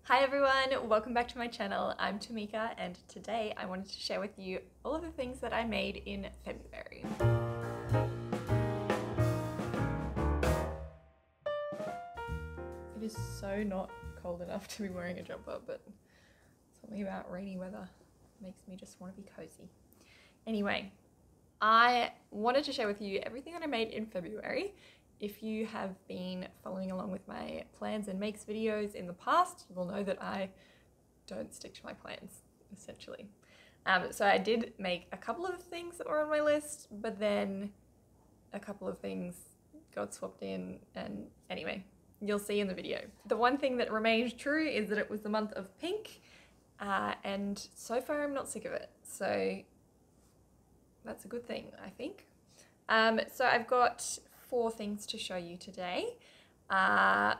Hi everyone, welcome back to my channel. I'm Tamika and today I wanted to share with you all of the things that I made in February. It is so not cold enough to be wearing a jumper, but something about rainy weather makes me just want to be cozy. Anyway, I wanted to share with you everything that I made in February. If you have been following along with my plans and makes videos in the past, you will know that I don't stick to my plans, essentially. So I did make a couple of things that were on my list, but then a couple of things got swapped in, and anyway, you'll see in the video. The one thing that remained true is that it was the month of pink, and so far I'm not sick of it, so that's a good thing, I think. So I've got 4 things to show you today.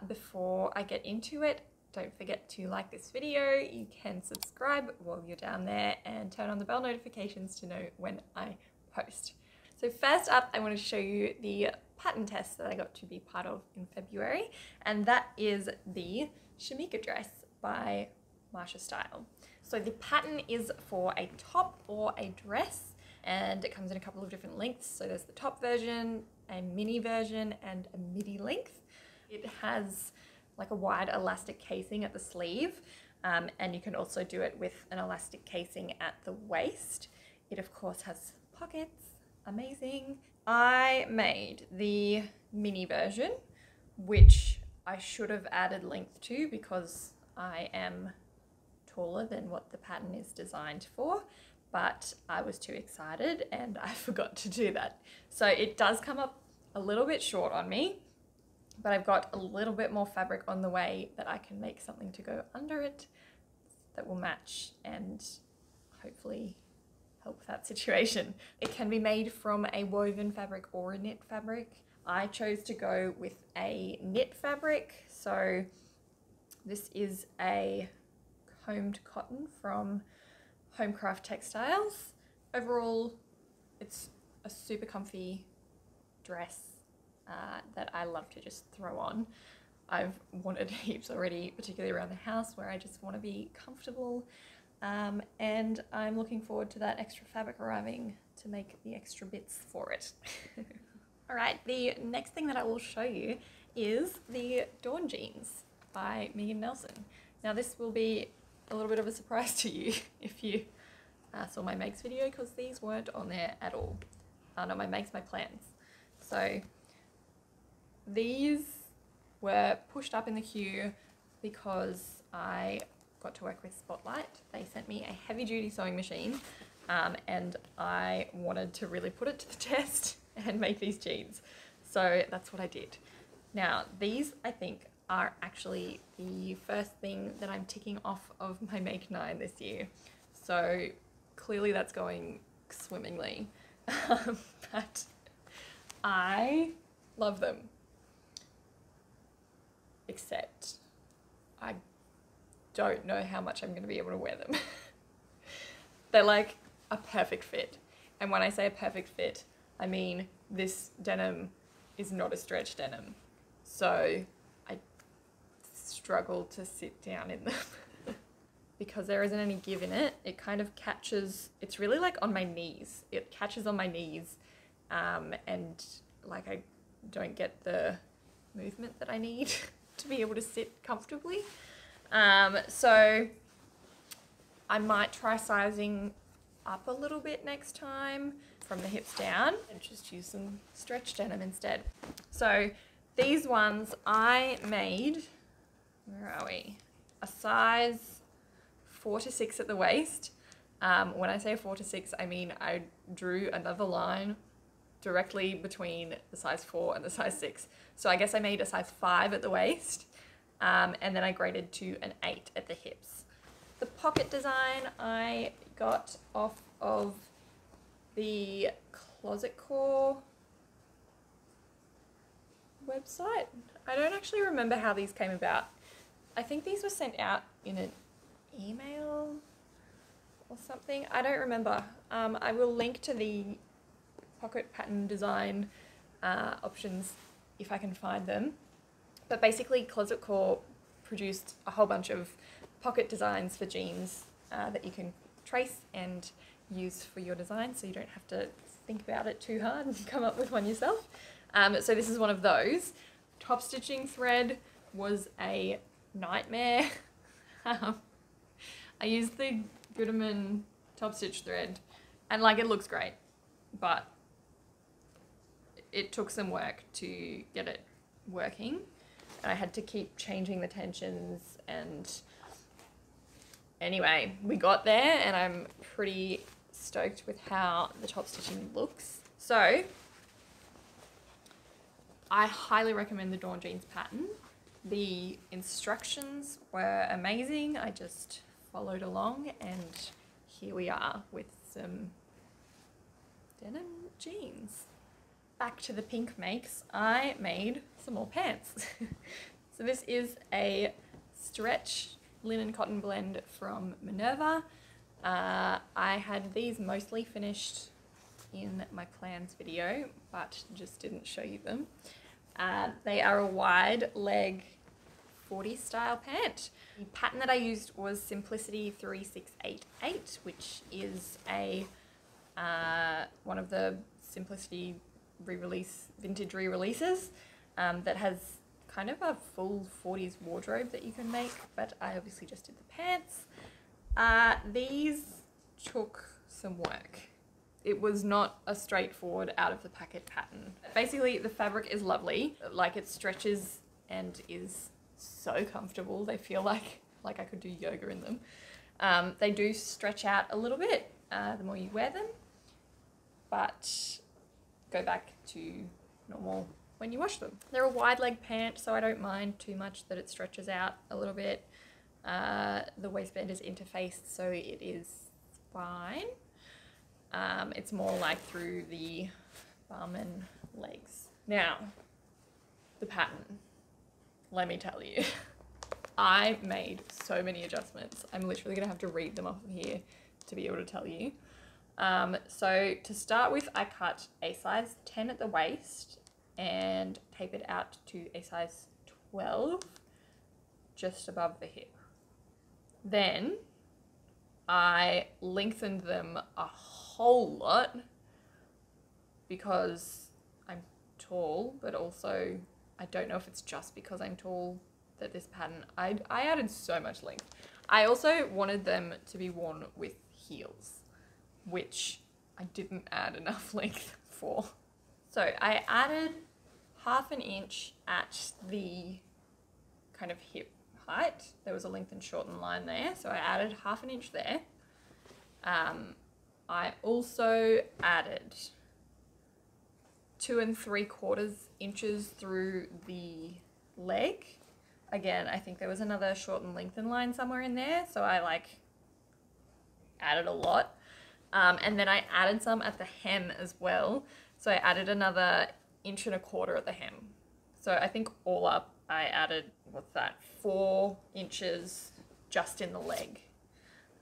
Before I get into it, don't forget to like this video. You can subscribe while you're down there and turn on the bell notifications to know when I post. So first up, I wanted to show you the pattern test that I got to be part of in February, and that is the Shameka dress by Marsha Style. So the pattern is for a top or a dress, and it comes in a couple of different lengths. So there's the top version, a mini version, and a midi length. It has like a wide elastic casing at the sleeve, and you can also do it with an elastic casing at the waist. It of course has pockets, amazing. I made the mini version, which I should have added length to because I am taller than what the pattern is designed for, but I was too excited and I forgot to do that. So it does come up a little bit short on me, but I've got a little bit more fabric on the way that I can make something to go under it that will match and hopefully help that situation. It can be made from a woven fabric or a knit fabric. I chose to go with a knit fabric, so this is a combed cotton from Homecraft Textiles. Overall, it's a super comfy dress that I love to just throw on. I've wanted heaps already, particularly around the house where I just want to be comfortable, and I'm looking forward to that extra fabric arriving to make the extra bits for it. Alright, the next thing that I will show you is the Dawn jeans by Megan Nielsen. Now this will be a little bit of a surprise to you if you saw my makes video, because these weren't on there at all. Not my makes, my plans. So these were pushed up in the queue because I got to work with Spotlight. They sent me a heavy duty sewing machine, and I wanted to really put it to the test and make these jeans. So that's what I did. Now these, I think, are actually the first thing that I'm ticking off of my Make 9 this year. So clearly that's going swimmingly, but I love them. Except I don't know how much I'm going to be able to wear them. They're like a perfect fit. And when I say a perfect fit, I mean this denim is not a stretch denim. So I struggle to sit down in them. Because there isn't any give in it, it kind of catches, it's really like on my knees. It catches on my knees, and like I don't get the movement that I need to be able to sit comfortably. So I might try sizing up a little bit next time from the hips down and just use some stretch denim instead. So these ones I made, where are we? A size 4 to 6 at the waist. When I say 4 to 6, I mean I drew another line directly between the size 4 and the size 6. So I guess I made a size 5 at the waist, and then I graded to an 8 at the hips. The pocket design I got off of the Closet Core website. I don't actually remember how these came about. I think these were sent out in an email or something. I don't remember. I will link to the pocket pattern design options if I can find them. But basically Closet Core produced a whole bunch of pocket designs for jeans that you can trace and use for your design, so you don't have to think about it too hard and come up with one yourself. So this is one of those. Top stitching thread was a nightmare. I used the Goodman top stitch thread and like it looks great, but it took some work to get it working. And I had to keep changing the tensions, and anyway, we got there and I'm pretty stoked with how the top stitching looks. So I highly recommend the Dawn Jeans pattern. The instructions were amazing. I just followed along and here we are with some denim jeans. Back to the pink makes, I made some more pants. So this is a stretch linen cotton blend from Minerva. I had these mostly finished in my plans video, but just didn't show you them. They are a wide leg 40 style pant. The pattern that I used was Simplicity 3688, which is a one of the Simplicity vintage re-releases that has kind of a full 40s wardrobe that you can make, but I obviously just did the pants. These took some work. It was not a straightforward out of the packet pattern. Basically the fabric is lovely, like it stretches and is so comfortable. They feel like I could do yoga in them. They do stretch out a little bit the more you wear them, but go back to normal when you wash them. They're a wide leg pant, so I don't mind too much that it stretches out a little bit. The waistband is interfaced, so it is fine. It's more like through the bum and legs. Now, the pattern. Let me tell you, I made so many adjustments. I'm literally gonna have to read them off of here to be able to tell you. So to start with, I cut a size 10 at the waist and tapered out to a size 12 just above the hip. Then I lengthened them a whole lot because I'm tall, but also I don't know if it's just because I'm tall that this pattern, I added so much length. I also wanted them to be worn with heels, which I didn't add enough length for. So I added 1/2 inch at the kind of hip height. There was a length and shorten line there, so I added 1/2 inch there. I also added 2 3/4 inches through the leg. Again, I think there was another shorten lengthen line somewhere in there, so I like added a lot. And then I added some at the hem as well. So I added another 1.25 inches at the hem. So I think all up I added, what's that, 4 inches just in the leg.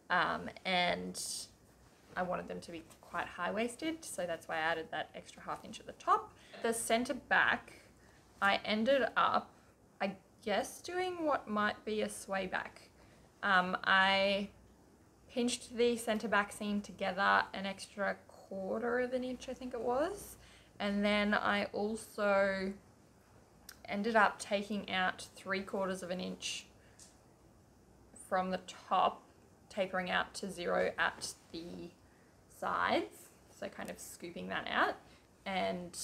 And I wanted them to be quite high-waisted, so that's why I added that extra 1/2 inch at the top. The center back, I ended up, I guess, doing what might be a sway back. I pinched the center back seam together an extra 1/4 inch, I think it was. And then I also ended up taking out 3/4 inch from the top, tapering out to 0 at the sides. So kind of scooping that out, and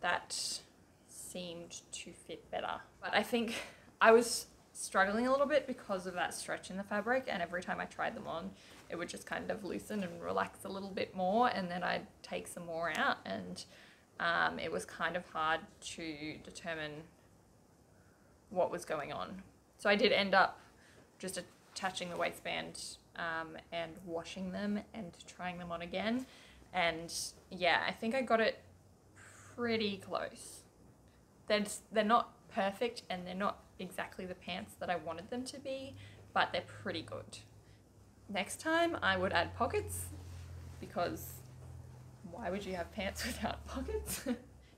that seemed to fit better. But I think I was struggling a little bit because of that stretch in the fabric, and every time I tried them on, it would just kind of loosen and relax a little bit more, and then I'd take some more out, and it was kind of hard to determine what was going on. So I did end up just attaching the waistband and washing them and trying them on again. And yeah, I think I got it pretty close. They're not perfect and they're not exactly the pants that I wanted them to be, but they're pretty good. Next time I would add pockets, because why would you have pants without pockets?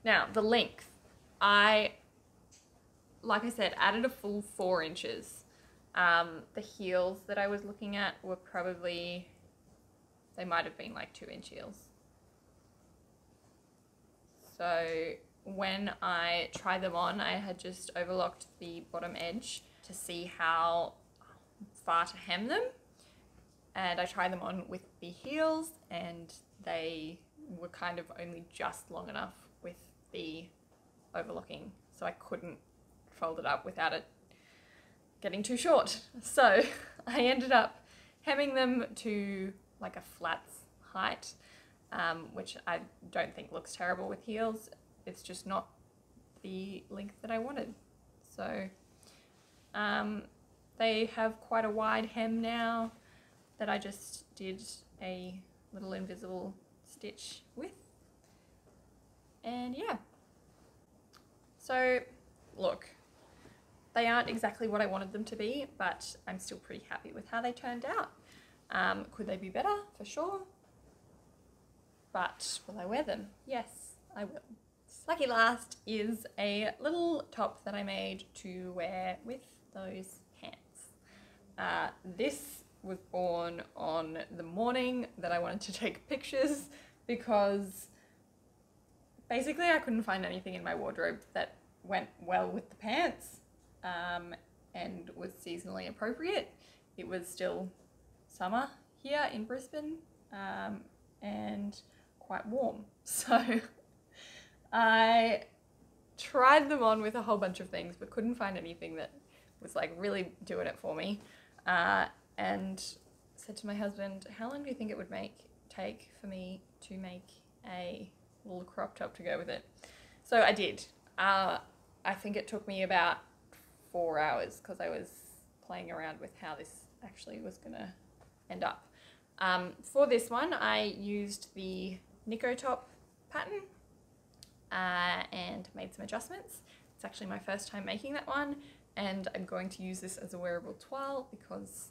Now, the length. I like I said, added a full 4 inches. The heels that I was looking at were probably, they might have been like 2-inch heels. So when I tried them on, I had just overlocked the bottom edge to see how far to hem them. And I tried them on with the heels and they were kind of only just long enough with the overlocking. So I couldn't fold it up without it getting too short. So I ended up hemming them to like a flats height, which I don't think looks terrible with heels. It's just not the length that I wanted. So they have quite a wide hem now that I just did a little invisible stitch with. And yeah. So look, they aren't exactly what I wanted them to be, but I'm still pretty happy with how they turned out. Could they be better? For sure. But will I wear them? Yes, I will. Lucky last is a little top that I made to wear with those pants. This was born on the morning that I wanted to take pictures because basically I couldn't find anything in my wardrobe that went well with the pants and was seasonally appropriate. It was still summer here in Brisbane and quite warm. So I tried them on with a whole bunch of things but couldn't find anything that was like really doing it for me. And said to my husband, how long do you think it would take for me to make a little crop top to go with it? So I did. I think it took me about 4 hours because I was playing around with how this actually was gonna end up. For this one, I used the Nico top pattern and made some adjustments. It's actually my first time making that one, and I'm going to use this as a wearable toile because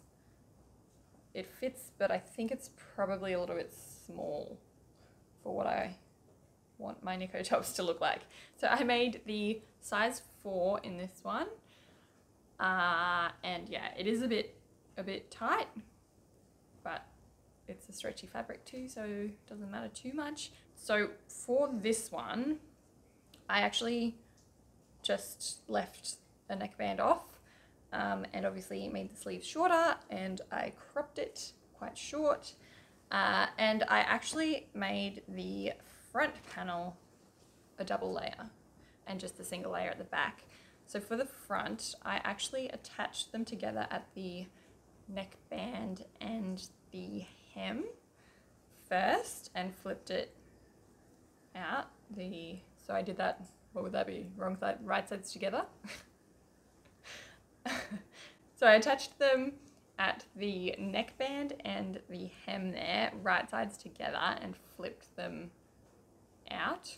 it fits, but I think it's probably a little bit small for what I want my Nico tops to look like. So I made the size 4 in this one, and yeah, it is a bit tight, but it's a stretchy fabric too, so it doesn't matter too much. So for this one, I actually just left a neckband off and obviously made the sleeves shorter, and I cropped it quite short, and I actually made the front panel a double layer and just a single layer at the back. So for the front, I actually attached them together at the neckband and the hem first and flipped it out. So I did that, what would that be? Wrong side, right sides together. So I attached them at the neckband and the hem there, right sides together, and flipped them out.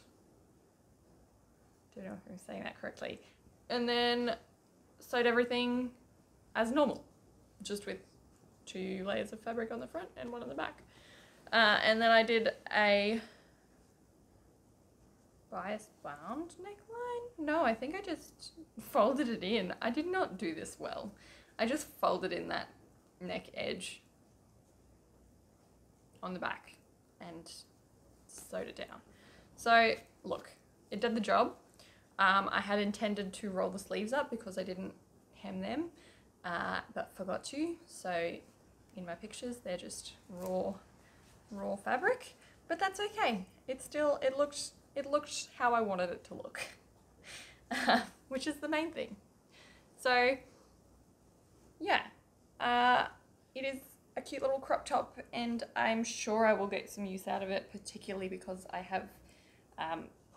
Don't know if I'm saying that correctly. And then sewed everything as normal, just with 2 layers of fabric on the front and 1 on the back. And then I did a bias bound neckline. No, I think I just folded it in. I did not do this well. I just folded in that neck edge on the back and sewed it down. So look, it did the job. I had intended to roll the sleeves up because I didn't hem them, but forgot to. So in my pictures, they're just raw fabric, but that's okay. It looked how I wanted it to look, which is the main thing. So yeah, it is a cute little crop top, and I'm sure I will get some use out of it, particularly because I have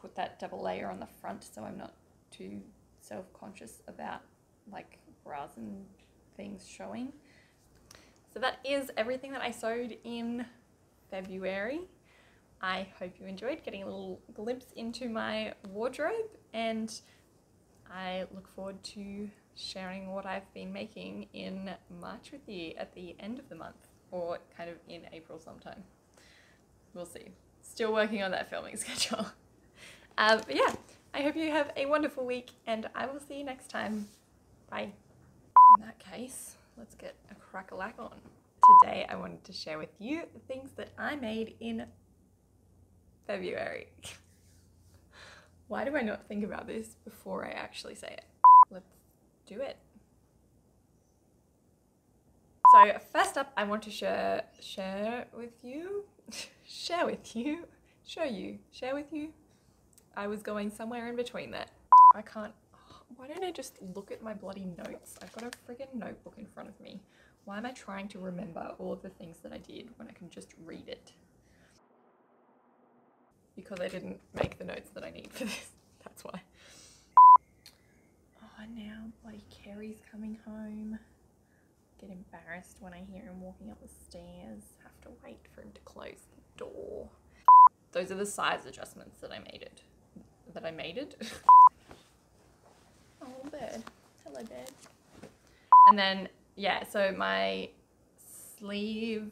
put that double layer on the front, so I'm not too self-conscious about like bras and things showing. So that is everything that I sewed in February. I hope you enjoyed getting a little glimpse into my wardrobe, and I look forward to sharing what I've been making in March with you at the end of the month, or kind of in April sometime. We'll see. Still working on that filming schedule. But yeah, I hope you have a wonderful week and I will see you next time. Bye. In that case, let's get a crack-a-lack on. Today I wanted to share with you the things that I made in February. Why do I not think about this before I actually say it? Let's do it. So first up, I want to share with you. I was going somewhere in between that. I can't, why don't I just look at my bloody notes? I've got a friggin' notebook in front of me. Why am I trying to remember all of the things that I did when I can just read it? Because I didn't make the notes that I need for this, that's why. Oh, now bloody Kerry's coming home. Get embarrassed when I hear him walking up the stairs. Have to wait for him to close the door. Those are the size adjustments that I made it. Oh, bird. Hello, bird. And then, yeah, so my sleeve